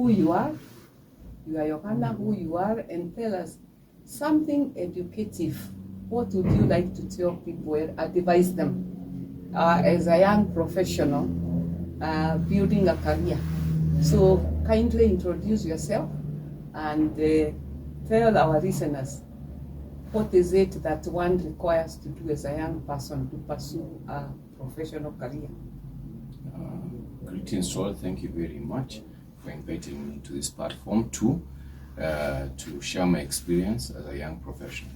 who you are. You are Johanna, who you are, and tell us something educative. What would you like to tell people, advise them as a young professional building a career? So kindly introduce yourself and tell our listeners what is it that one requires to do as a young person to pursue a professional career. Greetings all, thank you very much for inviting me to this platform to share my experience as a young professional.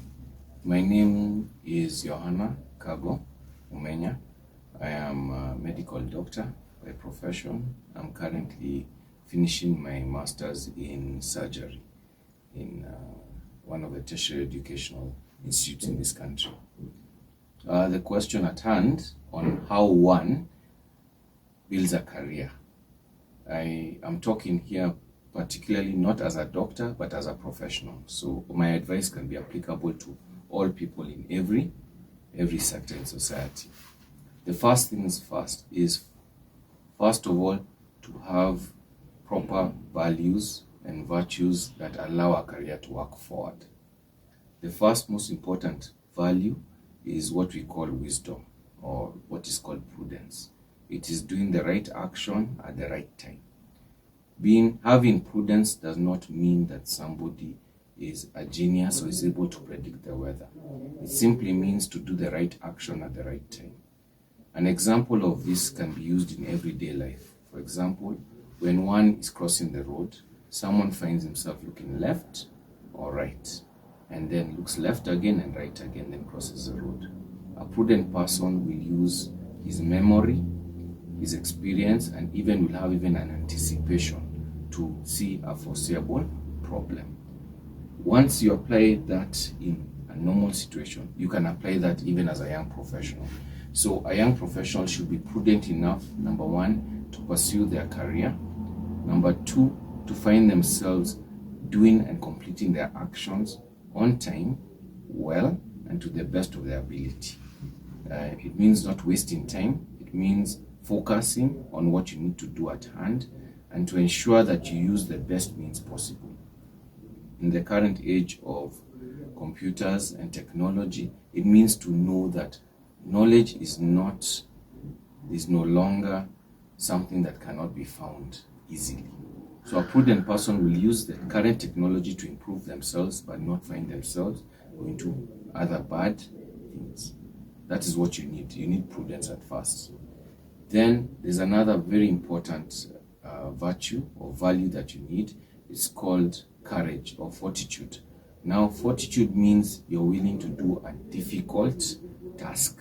My name is Johanna Kago Umenya. I am a medical doctor by profession. I'm currently finishing my master's in surgery in one of the tertiary educational institutes in this country. The question at hand on how one builds a career. I am talking here particularly not as a doctor, but as a professional. So my advice can be applicable to all people in every sector in society. The first things first is, first of all, to have proper values and virtues that allow a career to work forward. The first most important value is what we call wisdom, or what is called prudence. It is doing the right action at the right time. Having prudence does not mean that somebody is a genius or is able to predict the weather. It simply means to do the right action at the right time. An example of this can be used in everyday life. For example, when one is crossing the road, someone finds himself looking left or right, and then looks left again and right again, then crosses the road. A prudent person will use his memory, his experience, and even will have an anticipation to see a foreseeable problem. Once you apply that in a normal situation, you can apply that even as a young professional. So a young professional should be prudent enough, number one, to pursue their career. Number two, to find themselves doing and completing their actions on time, well, and to the best of their ability. It means not wasting time. It means focusing on what you need to do at hand and to ensure that you use the best means possible. In the current age of computers and technology, it means to know that knowledge is no longer something that cannot be found easily. So a prudent person will use the current technology to improve themselves, but not find themselves going to other bad things. That is what you need. You need prudence at first. Then there's another very important virtue or value that you need. It's called courage or fortitude. Now, fortitude means you're willing to do a difficult task.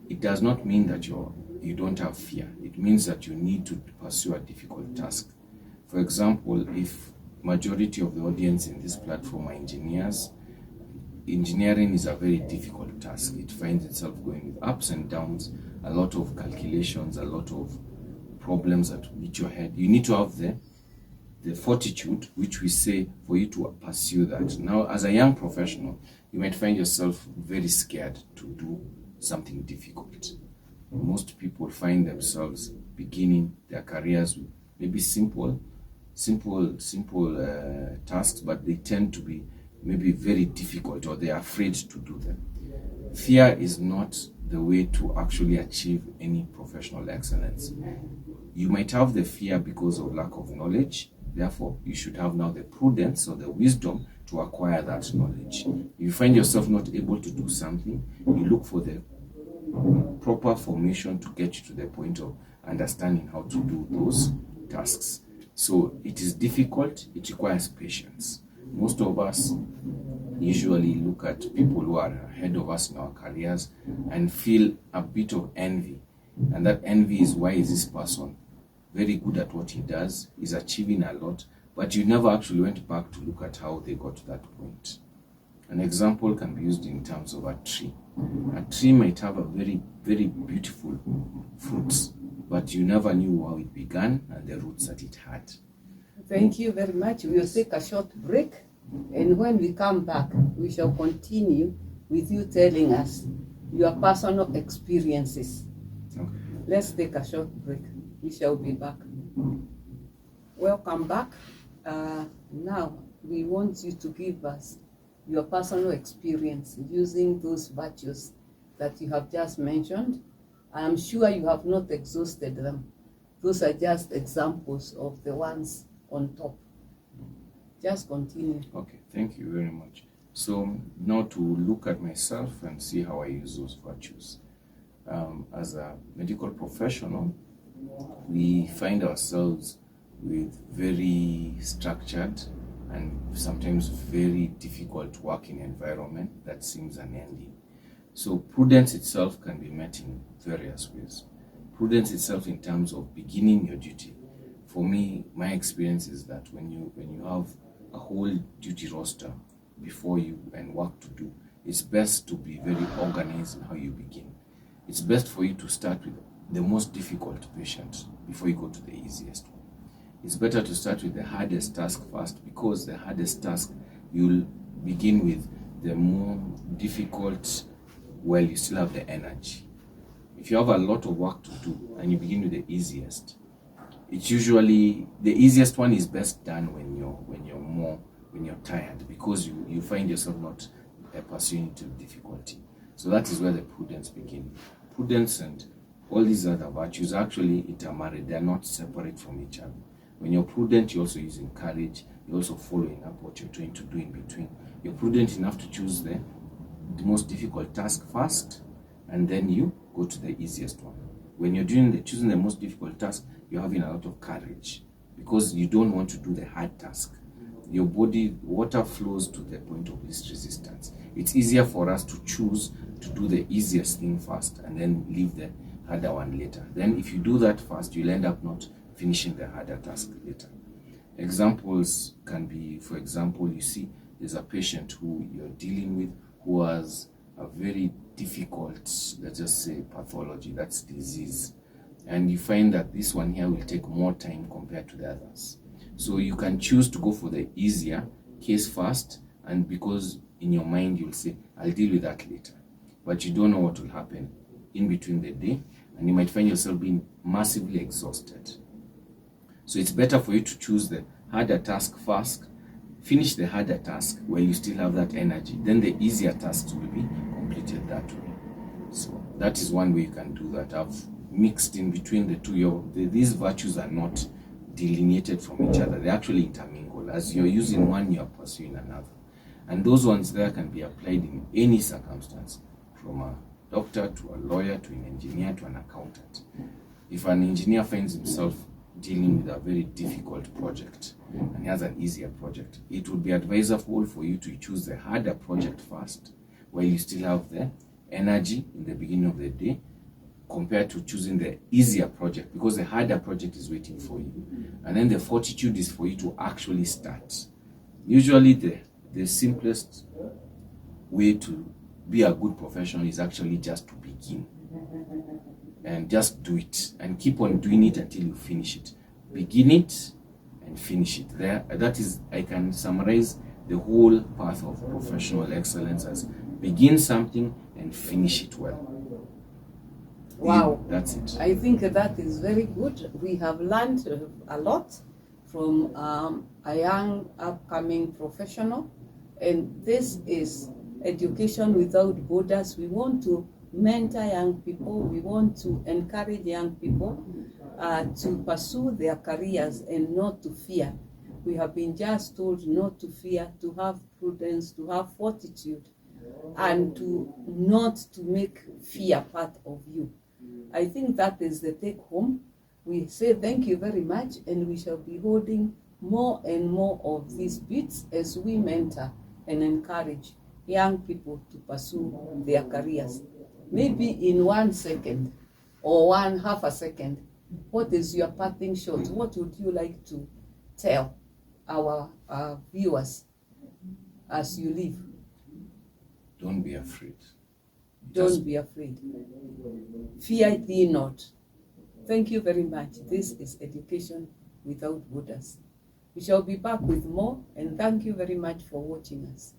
It does not mean that you don't have fear. It means that you need to pursue a difficult task. For example, if majority of the audience in this platform are engineers, engineering is a very difficult task. It finds itself going with ups and downs, a lot of calculations, a lot of problems that meet your head. You need to have the fortitude, which we say, for you to pursue that. Now, as a young professional, you might find yourself very scared to do something difficult. Most people find themselves beginning their careers with maybe simple tasks, but they tend to be maybe very difficult, or they are afraid to do them. Fear is not the way to actually achieve any professional excellence. You might have the fear because of lack of knowledge. Therefore, you should have now the prudence or the wisdom to acquire that knowledge. If you find yourself not able to do something, you look for the proper formation to get you to the point of understanding how to do those tasks. So it is difficult, it requires patience. Most of us usually look at people who are ahead of us in our careers and feel a bit of envy. And that envy is, why is this person very good at what he does, is achieving a lot, but you never actually went back to look at how they got to that point. An example can be used in terms of a tree. A tree might have a very, very beautiful fruits, but you never knew how it began and the roots that it had. Thank you very much. We will take a short break, and when we come back, we shall continue with you telling us your personal experiences. Okay. Let's take a short break. We shall be back. Welcome back. Now, we want you to give us your personal experience using those virtues that you have just mentioned. I am sure you have not exhausted them. Those are just examples of the ones on top. Just continue. Okay, thank you very much. So now to look at myself and see how I use those virtues. As a medical professional, we find ourselves with very structured and sometimes very difficult working environment that seems unending. So prudence itself can be met in various ways. Prudence itself in terms of beginning your duty. For me, my experience is that when you have a whole duty roster before you and work to do, it's best to be very organized in how you begin. It's best for you to start with the most difficult patient before you go to the easiest one. It's better to start with the hardest task first, because the hardest task you'll begin with the more difficult while you still have the energy. If you have a lot of work to do and you begin with the easiest, it's usually the easiest one is best done when you're tired, because you find yourself not pursuing to difficulty. So that is where the prudence begins. Prudence and all these other virtues actually intermarried. They are not separate from each other. When you're prudent, you're also using courage. You're also following up what you're trying to do in between. You're prudent enough to choose the most difficult task first, and then you go to the easiest one. When you're choosing the most difficult task, you're having a lot of courage, because you don't want to do the hard task. Your body, water flows to the point of least resistance. It's easier for us to choose to do the easiest thing first and then leave the harder one later. Then if you do that first, you'll end up not finishing the harder task later. Examples can be, for example, you see there's a patient who you're dealing with who has a very difficult, let's just say, pathology, that's disease. And you find that this one here will take more time compared to the others. So you can choose to go for the easier case first, and because in your mind you'll say, I'll deal with that later. But you don't know what will happen in between the day, and you might find yourself being massively exhausted. So it's better for you to choose the harder task first, finish the harder task while you still have that energy. Then the easier tasks will be completed that way. So that is one way you can do that. I've mixed in between the two. These virtues are not delineated from each other. They actually intermingle. As you're using one, you're pursuing another. And those ones there can be applied in any circumstance, from a doctor to a lawyer to an engineer to an accountant. If an engineer finds himself dealing with a very difficult project and he has an easier project, it would be advisable for you to choose the harder project first while you still have the energy in the beginning of the day, compared to choosing the easier project, because the harder project is waiting for you. And then the fortitude is for you to actually start. Usually the simplest way to be a good professional is actually just to begin. And just do it and keep on doing it until you finish it. Begin it and finish it. That is, I can summarize the whole path of professional excellence as begin something and finish it well. Wow. That's it. I think that is very good. We have learned a lot from a young upcoming professional, and this is Education Without Borders. We want to mentor young people. We want to encourage young people to pursue their careers and not to fear. We have been just told not to fear, to have prudence, to have fortitude, and to not to make fear part of you. I think that is the take home. We say thank you very much, and we shall be holding more and more of these bits as we mentor and encourage young people to pursue their careers. Maybe in 1 second or half a second, what is your parting shot? What would you like to tell our viewers as you leave? Don't be afraid. Don't be afraid. Fear thee not. Thank you very much. This is Education Without Borders. We shall be back with more, and thank you very much for watching us.